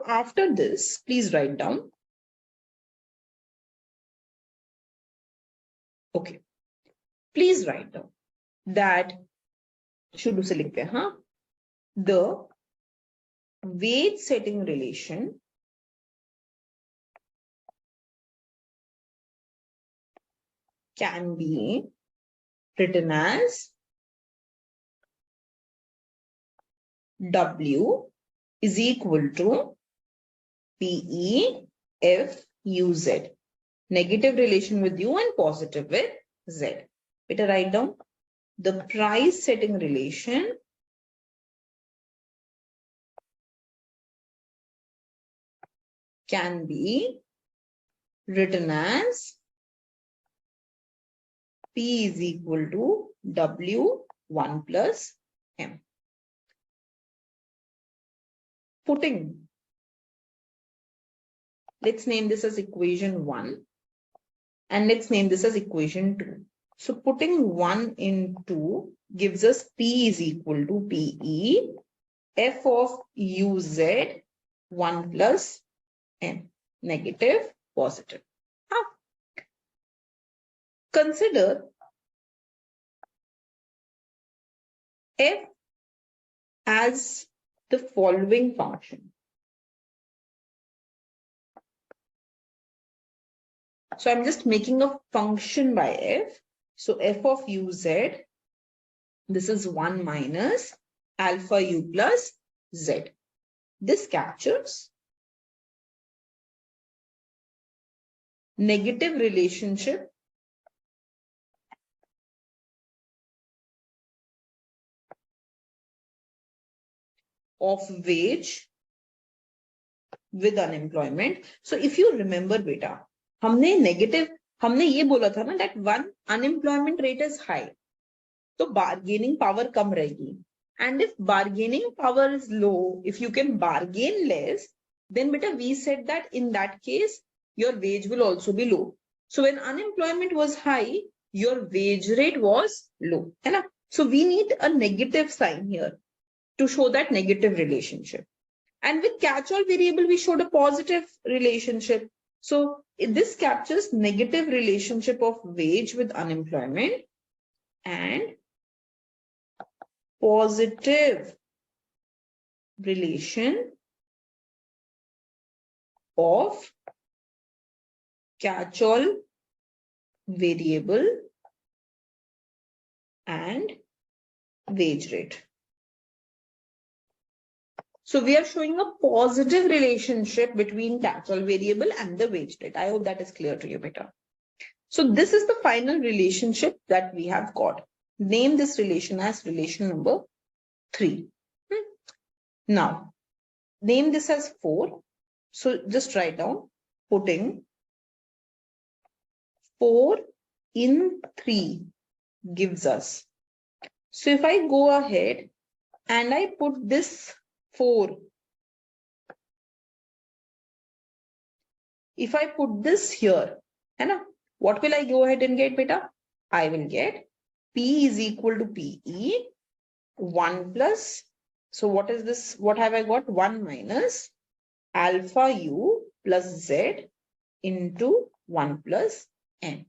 Now, after this, please write down. Okay. Please write down that शुरू से लिखते हैं, हाँ? The wage setting relation can be written as W is equal to PE F U Z. Negative relation with U and positive with Z. Better write down the price setting relation can be written as P is equal to W1 plus M. Putting, let's name this as equation 1 and let's name this as equation 2. So putting 1 in 2 gives us P is equal to PE F of UZ 1 plus M, negative, positive. Consider F as the following function. So I'm just making a function by F. So F of UZ, this is 1 minus alpha U plus Z. This captures negative relationship of wage with unemployment. So if you remember beta, हमने ये बोला था ना that one unemployment rate is high, तो bargaining power कम रहेगी. And if bargaining power is low, if you can bargain less, then beta we said that in that case your wage will also be low. So when unemployment was high, your wage rate was low, है ना? So we need a negative sign here to show that negative relationship. And with catch-all variable, we showed a positive relationship. So this captures negative relationship of wage with unemployment and positive relation of catch-all variable and wage rate. So we are showing a positive relationship between catch-all variable and the wage rate. I hope that is clear to you better. So this is the final relationship that we have got. Name this relation as relation number 3. Now, name this as 4. So just write down, putting 4 in 3 gives us. So if I go ahead and I put this 4. If I put this here, what will I go ahead and get, beta? I will get P is equal to PE 1 plus. So what is this? What have I got? 1 minus alpha U plus Z into 1 plus N.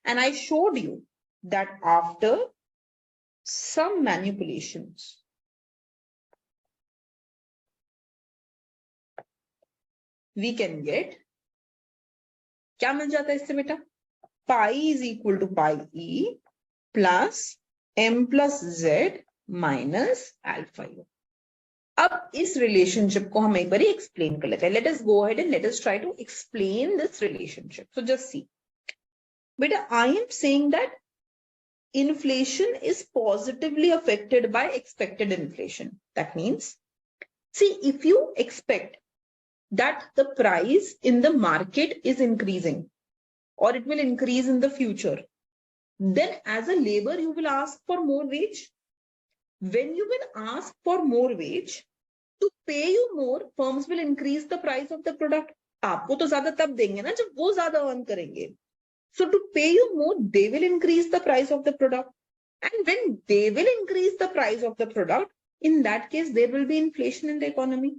And I showed you that after some manipulations, we can get, क्या मिल जाता है इससे बेटा? Pi is equal to pi E plus M plus Z minus alpha U. अब इस relationship को हम एक बारी explain कर लेते हैं. Let us go ahead and let us try to explain this relationship. So just see. बेटा, I am saying that inflation is positively affected by expected inflation. That means, see, if you expect that the price in the market is increasing or it will increase in the future, then as a labor you will ask for more wage. When you will ask for more wage, to pay you more, firms will increase the price of the product. आपको तो ज़्यादा तब देंगे ना जब वो ज़्यादा earn करेंगे. So to pay you more, they will increase the price of the product. And when they will increase the price of the product, in that case, there will be inflation in the economy.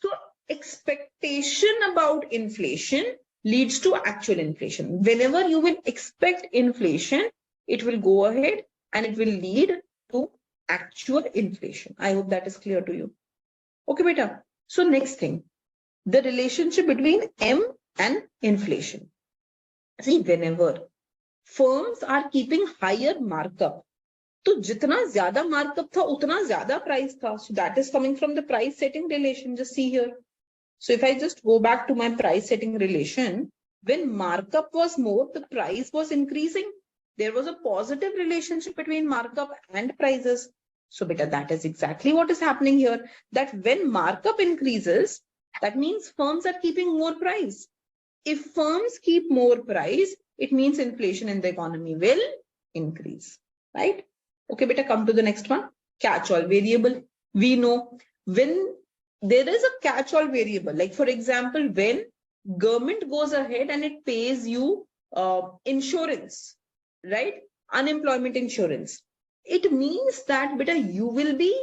So expectation about inflation leads to actual inflation. Whenever you will expect inflation, it will go ahead and it will lead to actual inflation. I hope that is clear to you. Okay, beta. So next thing, the relationship between M and inflation. See, whenever firms are keeping higher markup, तो जितना ज्यादा markup था उतना ज्यादा price था. So that is coming from the price setting relation. Just see here. So if I just go back to my price setting relation, when markup was more, the price was increasing. There was a positive relationship between markup and prices. So beta, that is exactly what is happening here. That when markup increases, that means firms are keeping more price. If firms keep more price, it means inflation in the economy will increase, right? Okay, beta, come to the next one. Catch-all variable. We know when there is a catch-all variable, like for example, when government goes ahead and it pays you insurance, right? Unemployment insurance. It means that beta, you will be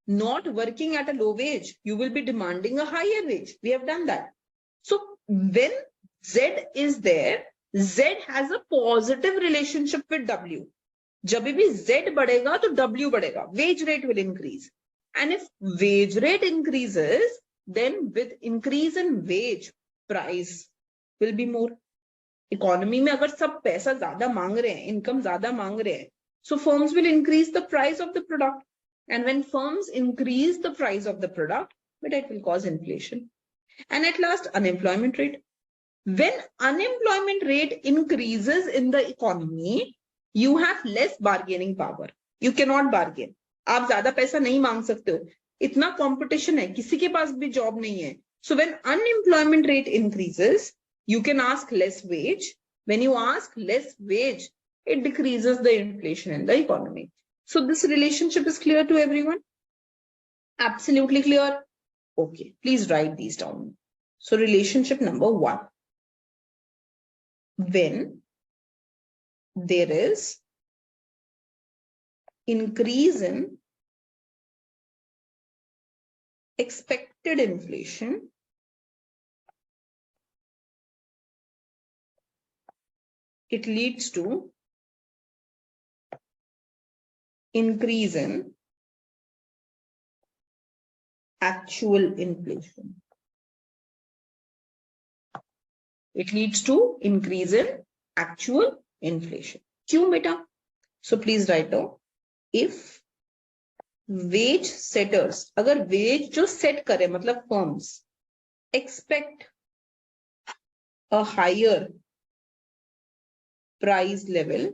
not working at a low wage. You will be demanding a higher wage. We have done that. So when Z is there, Z has a positive relationship with W. जब भी Z बढ़ेगा तो W बढ़ेगा. Wage rate will increase. And if wage rate increases, then with increase in wage, price will be more. Economy में अगर सब पैसा ज्यादा मांग रहे हैं, income ज्यादा मांग रहे हैं, so firms will increase the price of the product. And when firms increase the price of the product, it will cause inflation. And at last, unemployment rate. When unemployment rate increases in the economy, you have less bargaining power. You cannot bargain. आप ज्यादा पैसा नहीं मांग सकते हो. इतना competition है, किसी के पास भी job नहीं है. So when unemployment rate increases, you can ask less wage. When you ask less wage, it decreases the inflation in the economy. So this relationship is clear to everyone? Absolutely clear? Okay, please write these down. So relationship number 1. When there is increase in expected inflation, it leads to increase in actual inflation. It leads to increase in actual inflation. क्यों बेटा? So please write down. If wage setters, अगर wage जो set करे मतलब firms expect a higher price level,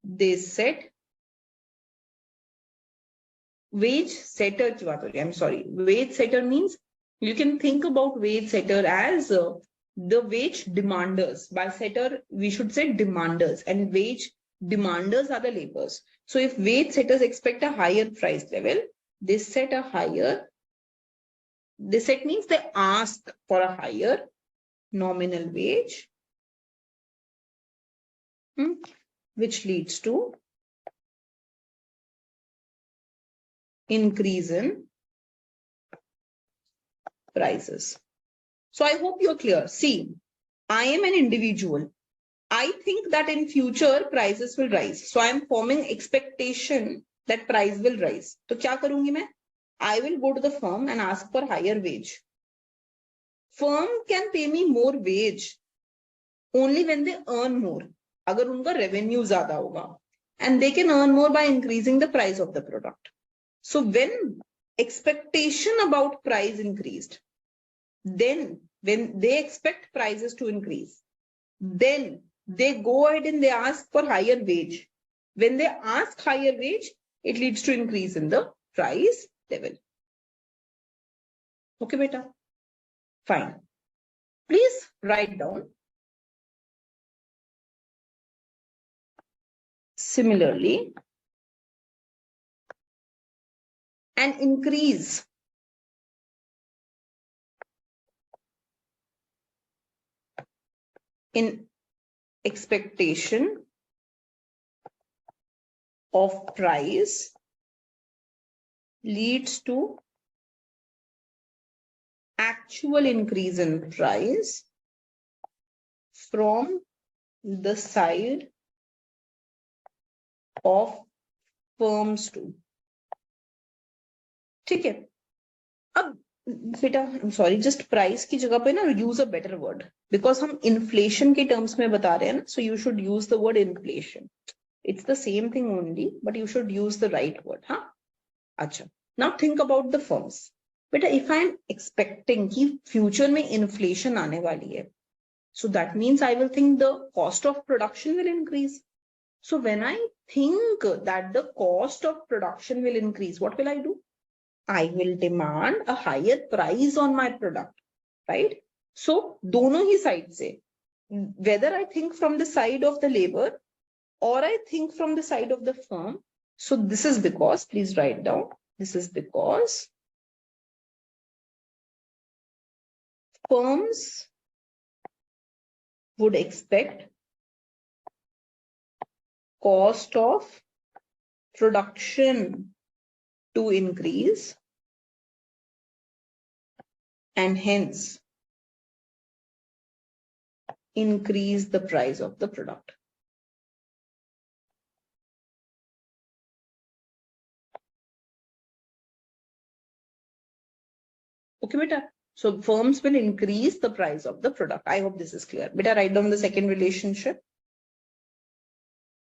they set wage setter की बात हो रही है. I'm sorry. Wage setter means you can think about wage setter as the wage demanders. By setter, we should say demanders, and wage demanders are the laborers. So if wage setters expect a higher price level, they set a higher, they set means they ask for a higher nominal wage, which leads to increase in prices. So I hope you're clear. See, I am an individual. I think that in future prices will rise. So I am forming expectation that price will rise. So क्या करूंगी मैं? I will go to the firm and ask for higher wage. Firm can pay me more wage only when they earn more. अगर उनका revenue ज़्यादा होगा. And they can earn more by increasing the price of the product. So when expectation about price increased, then when they expect prices to increase, then they go ahead and they ask for higher wage. When they ask higher wage, it leads to increase in the price level. Okay, beta? Fine. Please write down. Similarly, an increase in expectation of price leads to actual increase in price from the side of firms too. ठीक है. अब बेटा I'm sorry, just price की जगह पे ना use a better word, because हम inflation के terms में बता रहे हैं ना, so you should use the word inflation. It's the same thing only, but you should use the right word. हाँ. अच्छा. Now think about the firms. बेटा if I'm expecting कि future में inflation आने वाली है, so that means I will think the cost of production will increase. So when I think that the cost of production will increase, what will I do? I will demand a higher price on my product, right? So दोनों ही side से, whether I think from the side of the labor or I think from the side of the firm. So this is because, please write down, this is because firms would expect cost of production to increase and hence increase the price of the product. Okay, beta. So firms will increase the price of the product. I hope this is clear. Beta, write down the second relationship.